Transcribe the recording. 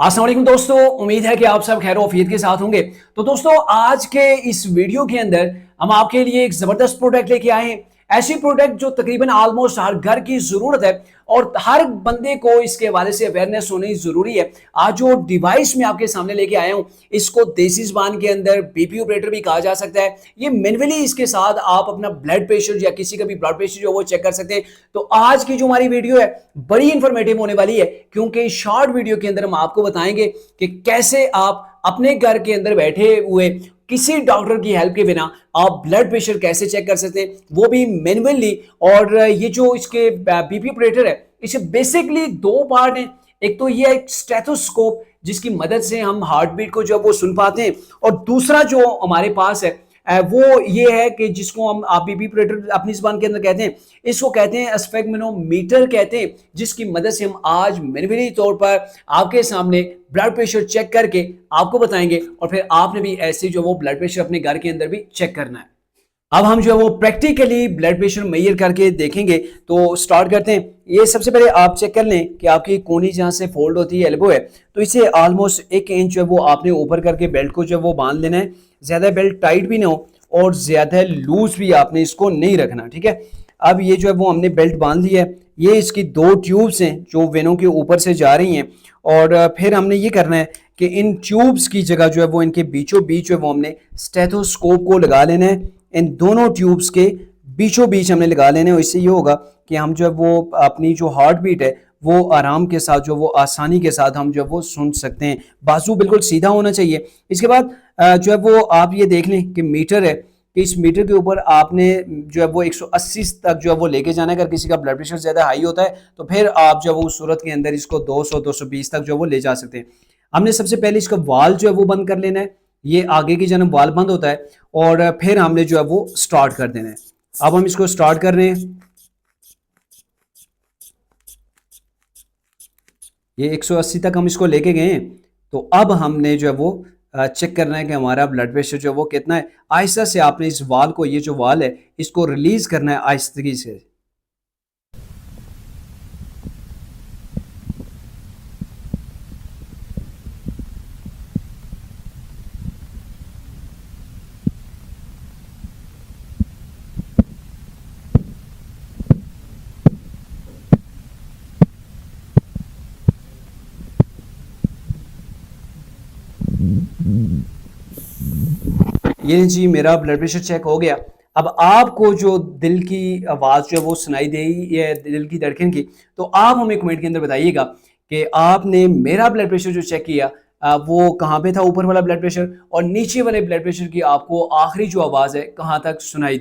अस्सलाम वालेकुम दोस्तों, उम्मीद है कि आप सब खैर वफियत के साथ होंगे। तो दोस्तों, आज के इस वीडियो के अंदर हम आपके लिए एक ज़बरदस्त प्रोडक्ट लेके आए हैं। ऐसी प्रोडक्ट जो तकरीबन ऑलमोस्ट हर घर की ज़रूरत है और हर बंदे को इसके हवाले से अवेयरनेस होनी ज़रूरी है। आज जो डिवाइस मैं आपके सामने लेके आया हूँ, इसको देसी ज़बान के अंदर बीपी ऑपरेटर भी कहा जा सकता है। ये मैनुअली इसके साथ आप अपना ब्लड प्रेशर या किसी का भी ब्लड प्रेशर जो वो चेक कर सकते हैं। तो आज की जो हमारी वीडियो है बड़ी इंफॉर्मेटिव होने वाली है, क्योंकि शॉर्ट वीडियो के अंदर हम आपको बताएंगे कि कैसे आप अपने घर के अंदर बैठे हुए किसी डॉक्टर की हेल्प के बिना आप ब्लड प्रेशर कैसे चेक कर सकते हैं, वो भी मैन्युअली। और ये जो इसके बीपी ऑपरेटर है, इसे बेसिकली दो पार्ट हैं। एक तो ये एक स्टेथोस्कोप जिसकी मदद से हम हार्ट बीट को जो वो सुन पाते हैं, और दूसरा जो हमारे पास है वो ये है कि जिसको हम आप बीपी ऑपरेटर अपनी जुबान के अंदर कहते हैं, इसको कहते हैं स्फेगमेनोमीटर कहते हैं, जिसकी मदद से हम आज मैन्युअली तौर पर आपके सामने ब्लड प्रेशर चेक करके आपको बताएंगे, और फिर आपने भी ऐसे जो वो ब्लड प्रेशर अपने घर के अंदर भी चेक करना है। अब हम जो है वो प्रैक्टिकली ब्लड प्रेशर मेजर करके देखेंगे। तो स्टार्ट करते हैं। ये सबसे पहले आप चेक कर लें कि आपकी कोहनी जहाँ से फोल्ड होती है, एल्बो है, तो इसे ऑलमोस्ट 1 इंच जो है वो आपने ऊपर करके बेल्ट को जो है वो बांध लेना है। ज़्यादा बेल्ट टाइट भी ना हो और ज़्यादा लूज भी आपने इसको नहीं रखना, ठीक है। अब ये जो है वो हमने बेल्ट बांध लिया है। ये इसकी 2 ट्यूब्स हैं जो वेनों के ऊपर से जा रही हैं, और फिर हमने ये करना है कि इन ट्यूब्स की जगह जो है वो इनके बीचों बीच जो है वो हमने स्टेथोस्कोप को लगा लेना है। इन दोनों ट्यूब्स के बीचों बीच हमने लगा लेने, और इससे ये होगा कि हम जो है वो अपनी जो हार्ट बीट है वो आराम के साथ जो वो आसानी के साथ हम जो है वो सुन सकते हैं। बाजू बिल्कुल सीधा होना चाहिए। इसके बाद जो है वो आप ये देख लें कि मीटर है, कि इस मीटर के ऊपर आपने जो है वो 180 तक जो है वो लेके जाना है। अगर किसी का ब्लड प्रेशर ज़्यादा हाई होता है तो फिर आप जो है वो उस सूरत के अंदर इसको 200-220 तक जो है वो ले जा सकते हैं। हमने सबसे पहले इसका वाल जो है वो बंद कर लेना है। ये आगे की जानब वाल बंद होता है, और फिर हमने जो है वो स्टार्ट कर देना है। अब हम इसको स्टार्ट कर रहे हैं। ये 180 तक हम इसको लेके गए हैं। तो अब हमने जो है वो चेक करना है कि हमारा ब्लड प्रेशर जो है वो कितना है। आहिस्ता से आपने इस वाल को, ये जो वाल है, इसको रिलीज करना है आहिस्तगी से। ये जी मेरा ब्लड प्रेशर चेक हो गया। अब आपको जो दिल की आवाज़ जो है वो सुनाई देगी, या दिल की धड़कन की, तो आप हमें कमेंट के अंदर बताइएगा कि आपने मेरा ब्लड प्रेशर जो चेक किया वो कहाँ पे था, ऊपर वाला ब्लड प्रेशर, और नीचे वाले ब्लड प्रेशर की आपको आखिरी जो आवाज़ है कहाँ तक सुनाई दी।